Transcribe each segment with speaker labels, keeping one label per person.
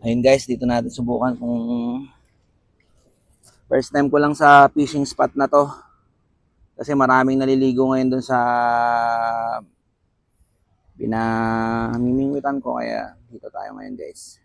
Speaker 1: Ayun guys, dito natin subukan kung first time ko lang sa fishing spot na to. Kasi maraming naliligo ngayon dun sa pinamimingwitan ko, kaya dito tayo ngayon guys.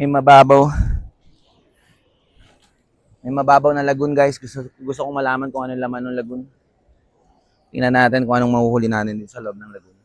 Speaker 1: May mababaw. May mababaw na lagoon guys. Gusto kong malaman kung anong laman ng lagoon. Tingnan natin kung anong mahuhuli natin dito sa loob ng lagoon.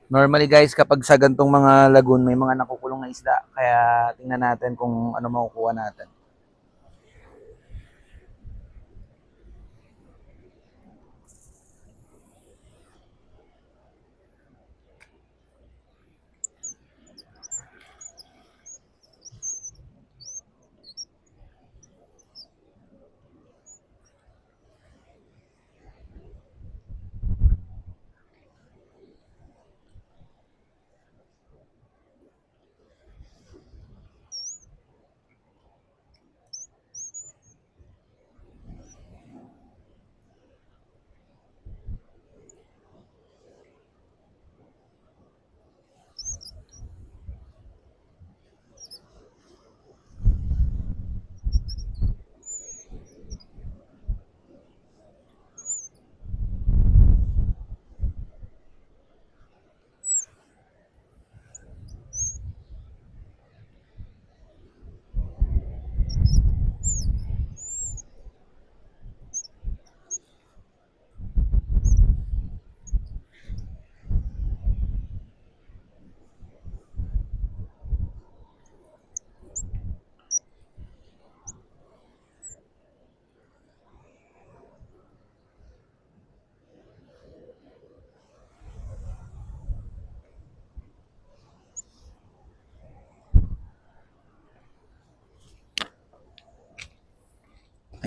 Speaker 1: Normally guys, kapag sa gantong mga lagoon, may mga nakukulong na isda. Kaya tingnan natin kung ano makukuha natin.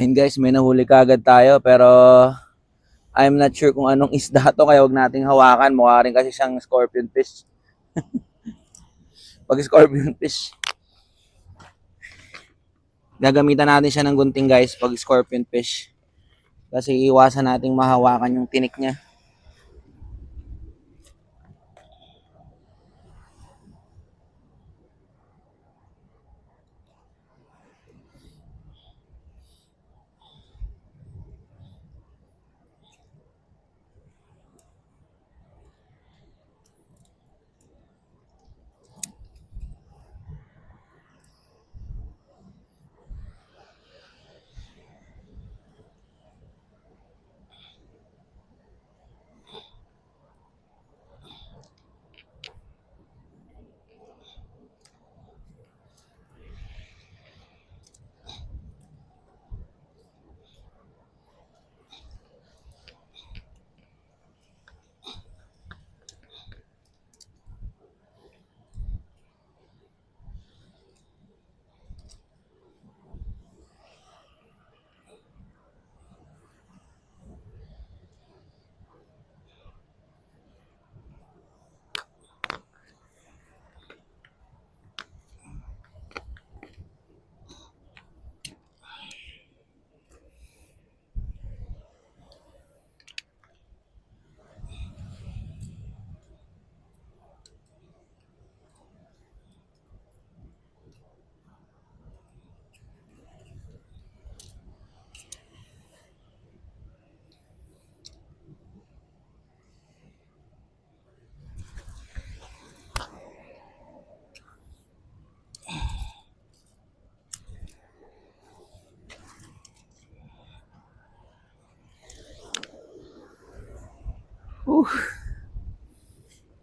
Speaker 1: Ayun guys, may nahuli kagad tayo pero I'm not sure kung anong isda to kaya wag nating hawakan. Mukha rin kasi siyang scorpion fish. Pag scorpion fish, gagamitan natin siya ng gunting guys pag scorpion fish. Kasi iwasan nating mahawakan yung tinik niya.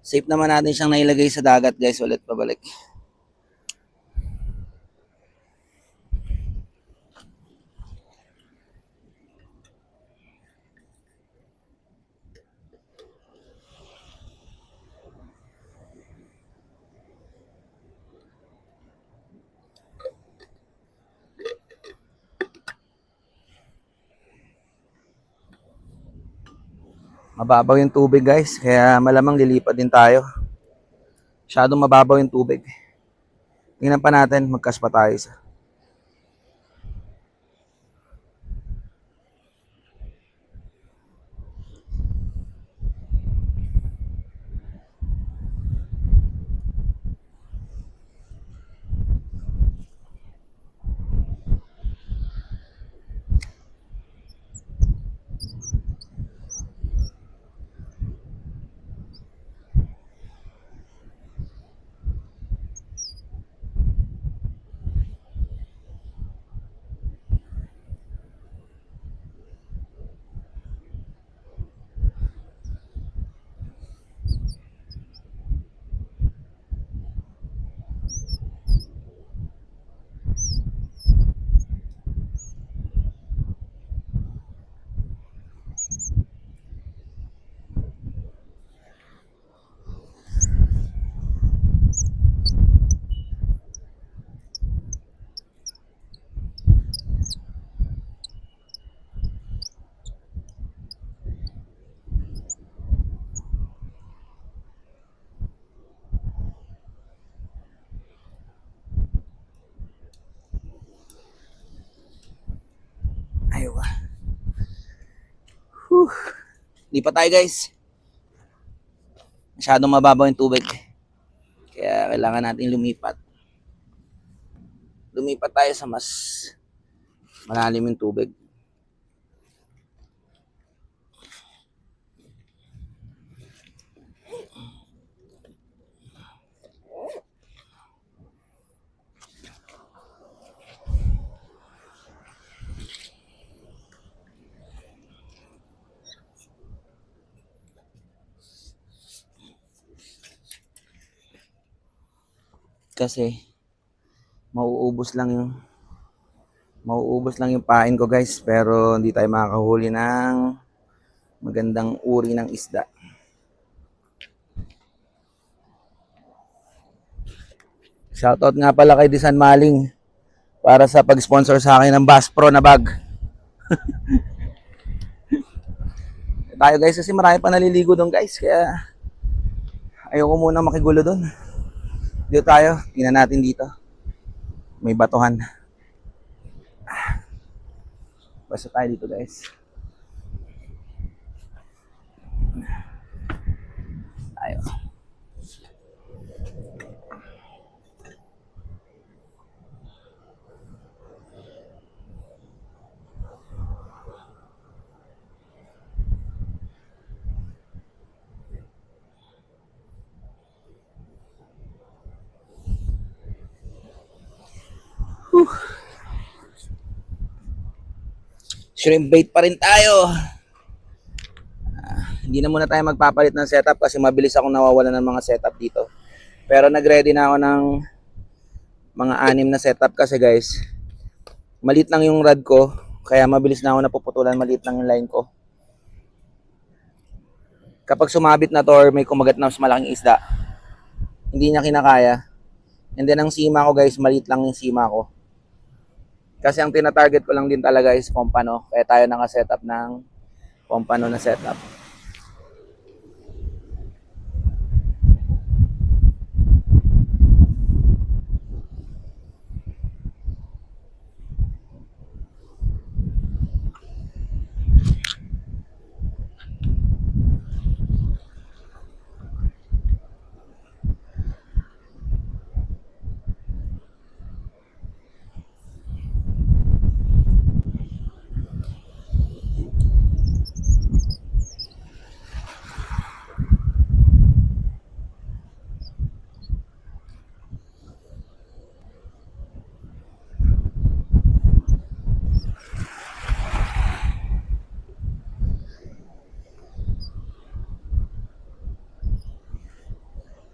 Speaker 1: Safe naman natin siyang nailagay sa dagat guys, ulit pabalik. Mababaw yung tubig guys, kaya malamang lilipat din tayo. Masyadong mababaw yung tubig. Tingnan pa natin, magkas pa tayo isa. Aywa. Lipat tayo guys. Masyadong mababaw yung tubig. Kaya kailangan natin lumipat. Lumipat tayo sa mas malalim yung tubig. Kasi mauubos lang yung pain ko guys, pero hindi tayo makakahuli ng magandang uri ng isda. Shoutout nga pala kay Disan Maling para sa pag-sponsor sa akin ng Bass Pro na bag. Tayo guys kasi marami pa naliligo doon guys. Kaya ayoko muna makigulo doon. Dito tayo. Tingnan natin dito. May batuhan. Basta tayo dito guys. Tayo. Shrimp bait pa rin tayo. Hindi na muna tayo magpapalit ng setup kasi mabilis akong nawawalan ng mga setup dito. Pero nag-ready na ako ng mga 6 na setup kasi guys, maliit lang yung rod ko. Kaya mabilis na ako napuputulan, maliit lang yung line ko. Kapag sumabit na to or may kumagat na mas malaking isda, hindi niya kinakaya. And then ang sima ko guys, maliit lang yung sima ko. Kasi ang tina-target ko lang din talaga is pompano. Kaya tayo naka-setup ng pompano na setup.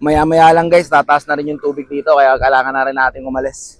Speaker 1: Maya-maya lang guys, tataas na rin yung tubig dito kaya kailangan na rin natin umalis.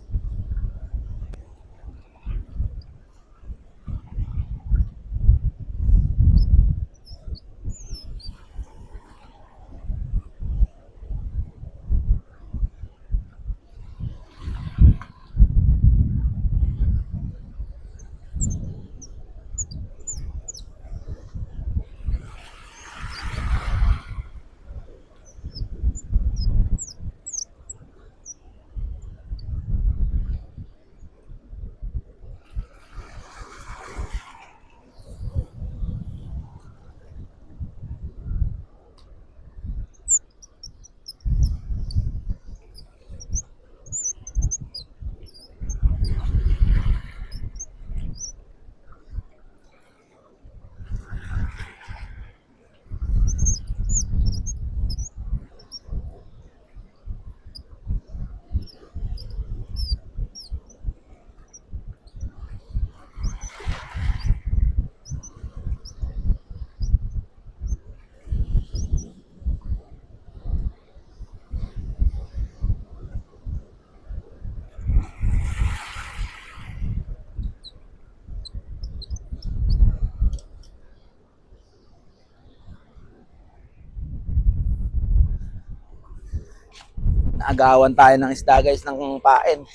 Speaker 1: Naagawan tayo ng isda guys ng pain.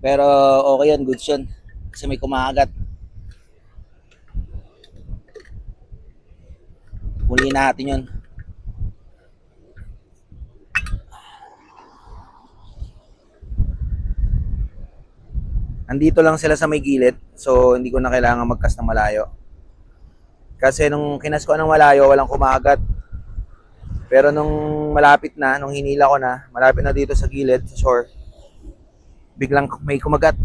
Speaker 1: Pero okay yan, goods yun. Kasi may kumagat. Huli natin yun. Andito lang sila sa may gilid. So hindi ko na kailangan magcast ng malayo. Kasi nung kinas ko ng malayo, walang kumagat. Pero nung malapit na, nung hinila ko na, malapit na dito sa gilid, sa shore, biglang may kumagat.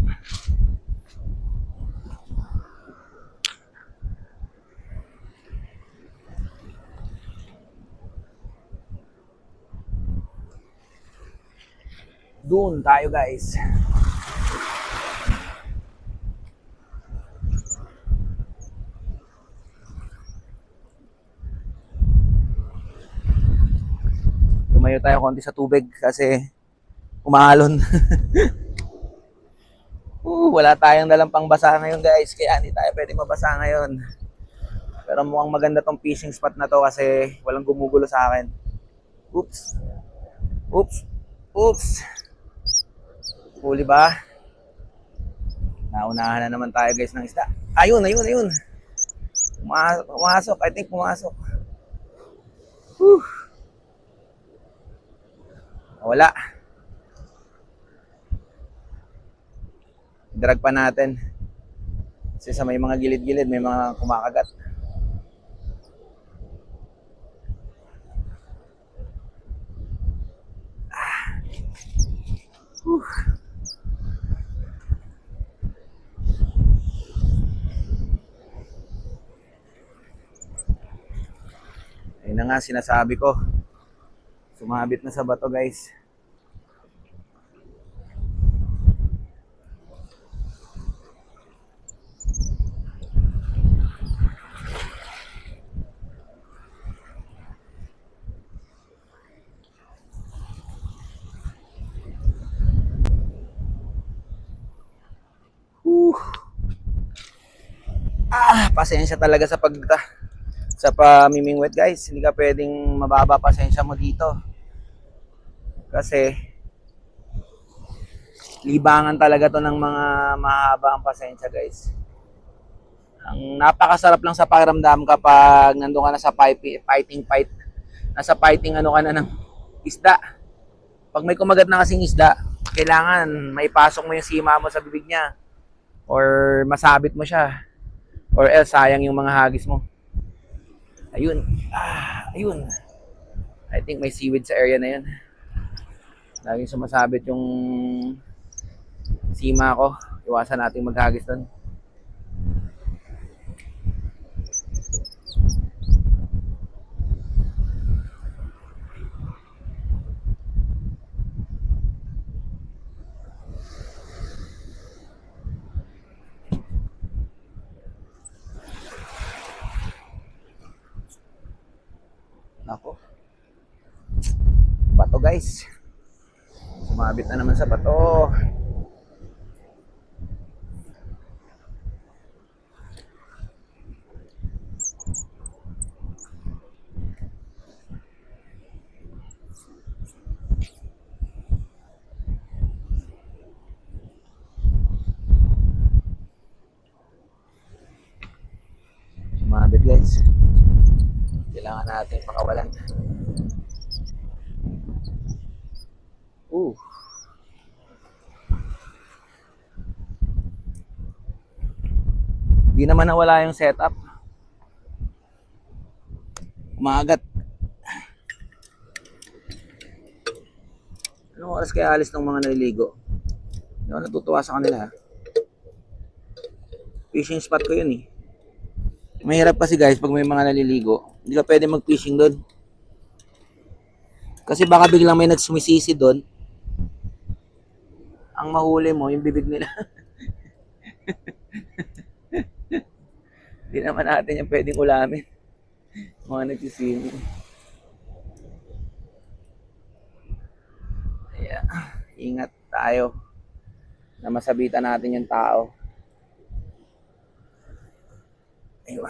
Speaker 1: Doon tayo guys. Tumayo tayo konti sa tubig kasi umaalon. Wala tayong dalang pangbasa ngayon guys, kaya hindi tayo pwede mabasa ngayon. Pero mukhang maganda tong fishing spot na to kasi walang gumugulo sa akin. Oops. Oops. Oops. Huli ba? Naunahan na naman tayo guys ng isda. Ayun, ayun, ayun. Pumasok. I think pumasok. Whew. Wala. Drag pa natin. Kasi sa may mga gilid-gilid, may mga kumakagat. Whew. Ayun na nga, sinasabi ko. Sumabit na sa bato, guys. Whew. Pasensya talaga sa pamimingwit, guys. Hindi ka pwedeng mababa pasensya mo dito. Kasi libangan talaga to ng mga mahaba ang pasensya, guys. Ang napakasarap lang sa pakiramdam kapag nandun ka na sa fighting fight. Nasa fighting ano ka na ng isda. Pag may kumagat na kasing isda, kailangan maipasok mo yung sima mo sa bibig niya. Or masabit mo siya. Or else sayang yung mga hagis mo. Ayun. Ayun. I think may seaweed sa area na yun. Laging sumasabit yung sima ko. Iwasan natin maghagis doon. Nako. Bato, guys. Sumabit na naman sa bato. Sumabit, guys. Kailangan natin pakawalan. Di naman nawala yung setup. Umagat. Anong oras kaya alis ng mga naliligo? Hindi ako natutuwa sa kanila. Fishing spot ko yun eh. Mahirap kasi, guys, pag may mga naliligo, hindi ka pwede mag-fishing doon. Kasi baka biglang may nagsumisisi doon. Ang mahuli mo, yung bibig nila. Hindi naman natin yung pwedeng ulamin. Mga nagsisini. Yeah. Ingat tayo na masabitan natin yung tao. Ayun.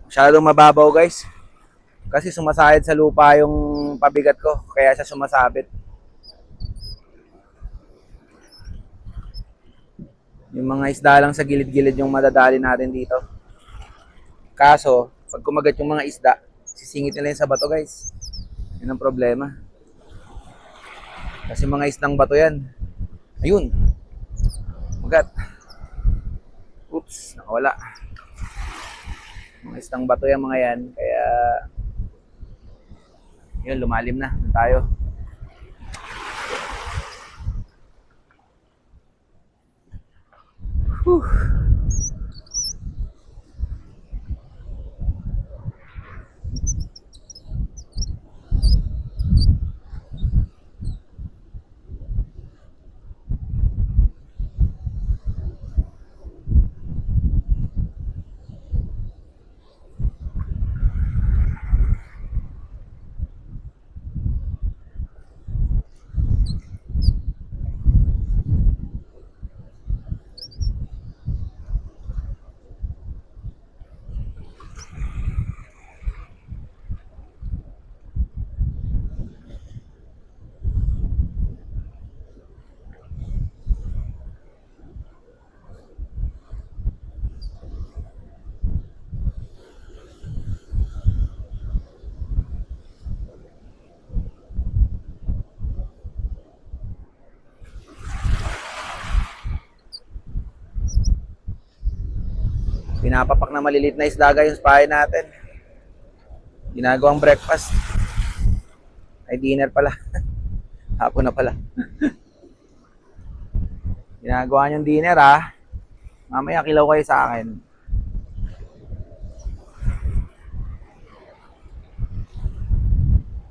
Speaker 1: Masyadong mababaw, guys. Kasi sumasahid sa lupa yung pabigat ko, kaya siya sumasabit. Yung mga isda lang sa gilid-gilid yung madadali natin dito. Kaso, pag kumagat yung mga isda, sisingit nila yun sa bato, guys. Yun ang problema. Kasi mga isdang bato yan. Ayun. Magat. Oops, nakawala. Mga isdang bato yan mga yan. Kaya, yun, lumalim na tayo. Whew. Pinapapak na malilit na isda guys yung pahay natin. Ginagawang breakfast. Ay, dinner pala. Hapon na pala. Ginagawa niyong dinner ha. Mamaya kilaw kayo sa akin.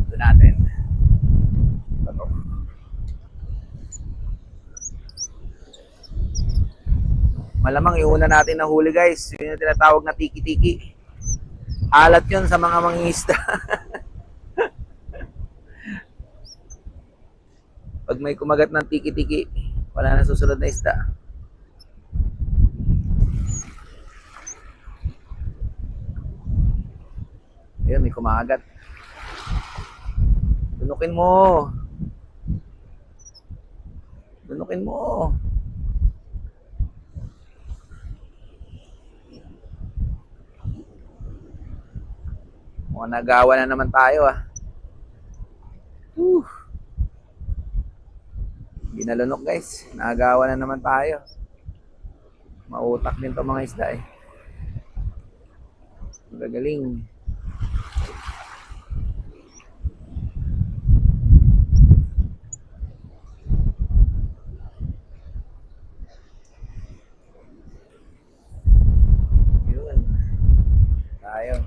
Speaker 1: Ito natin. Ito. Malamang iuna natin na huli guys. Yun yung tinatawag na tiki-tiki. Alat yun sa mga mangingisda. Pag may kumagat ng tiki-tiki, wala na susunod na isda. Ayun, may kumagat. Dunukin mo. Dunukin mo. Mukhang nagawa na naman tayo ah. Hindi nalunok guys. Nagawa na naman tayo. Mautak din to mga isda eh. Magagaling. Yun. Tayo.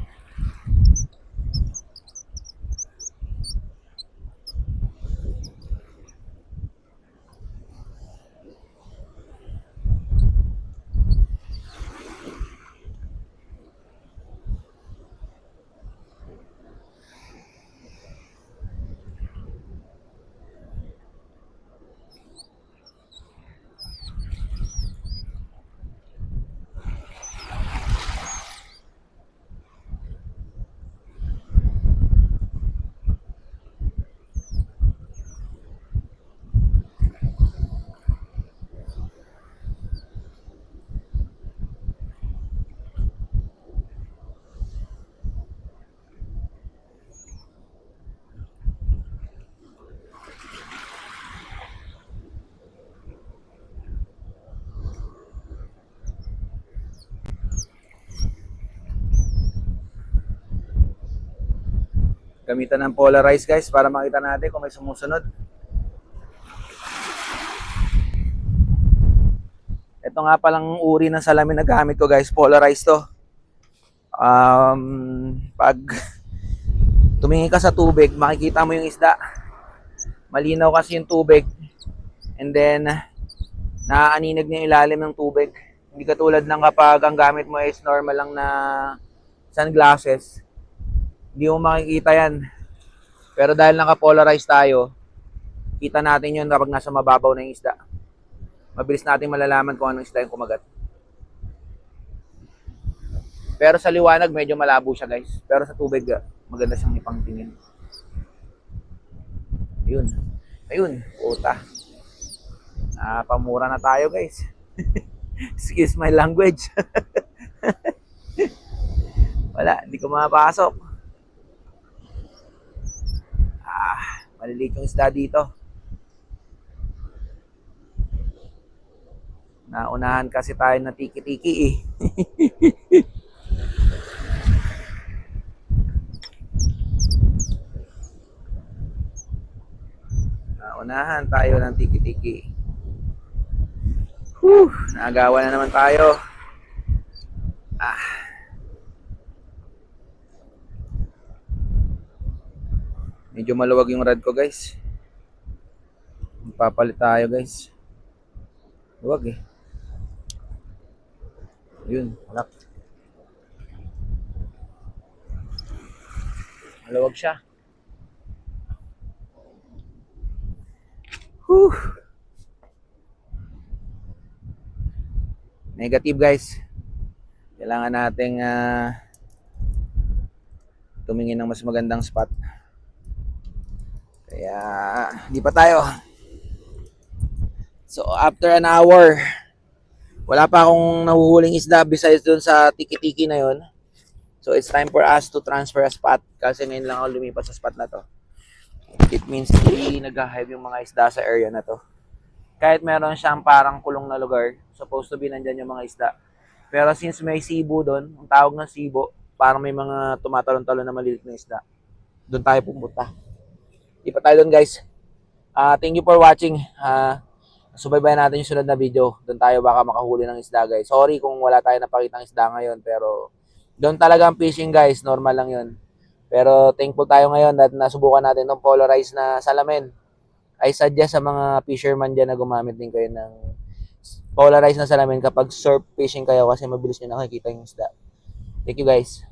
Speaker 1: Gamitan ng polarize guys para makita natin kung may sumusunod. Ito nga palang uri ng salamin na gamit ko guys, polarized to. Pag tumingin ka sa tubig, makikita mo yung isda. Malinaw kasi yung tubig. And then, naaaninag niya ilalim ng tubig. Hindi katulad ng kapag ang gamit mo is normal lang na sunglasses. Hindi mo makikita yan. Pero dahil naka-polarize tayo, kita natin yun kapag nasa mababaw na yung isda. Mabilis natin malalaman kung anong isda yung kumagat. Pero sa liwanag, medyo malabo siya guys. Pero sa tubig, maganda siyang ipangtingin. Ayun. Ayun. Puta. Pamura na tayo guys. Excuse my language. Wala, hindi ko mapasok. Maliliit yung isda dito. Naunahan kasi tayo na tiki-tiki eh. Naunahan tayo ng tiki-tiki. Naagawa na naman tayo. Medyo maluwag yung rod ko guys. Magpapalit tayo guys. Luwag eh. Yun, malak. Maluwag siya. Negative guys. Kailangan nating tumingin ng mas magandang spot. Kaya, di pa tayo. So, after an hour, wala pa akong nahuhuling isda besides dun sa tiki-tiki na yon. So, it's time for us to transfer a spot kasi ngayon lang ako lumipat sa spot na to. It means hindi nag-hive yung mga isda sa area na to. Kahit meron siyang parang kulong na lugar, supposed to be nandyan yung mga isda. Pero since may sibo doon, ang tawag ng sibo, parang may mga tumatalon-talon na maliliit na isda. Doon tayo pupunta. Di pa tayo doon guys. Thank you for watching. Subaybayan natin yung sunod na video. Doon tayo baka makahuli ng isda guys. Sorry kung wala tayo napakitang isda ngayon, pero doon talaga ang fishing guys. Normal lang yun. Pero thankful tayo ngayon at nasubukan natin itong polarized na salamin. I suggest sa mga fisherman dyan na gumamit din kayo ng polarized na salamin kapag surf fishing kayo kasi mabilis nyo nakikita yung isda. Thank you guys.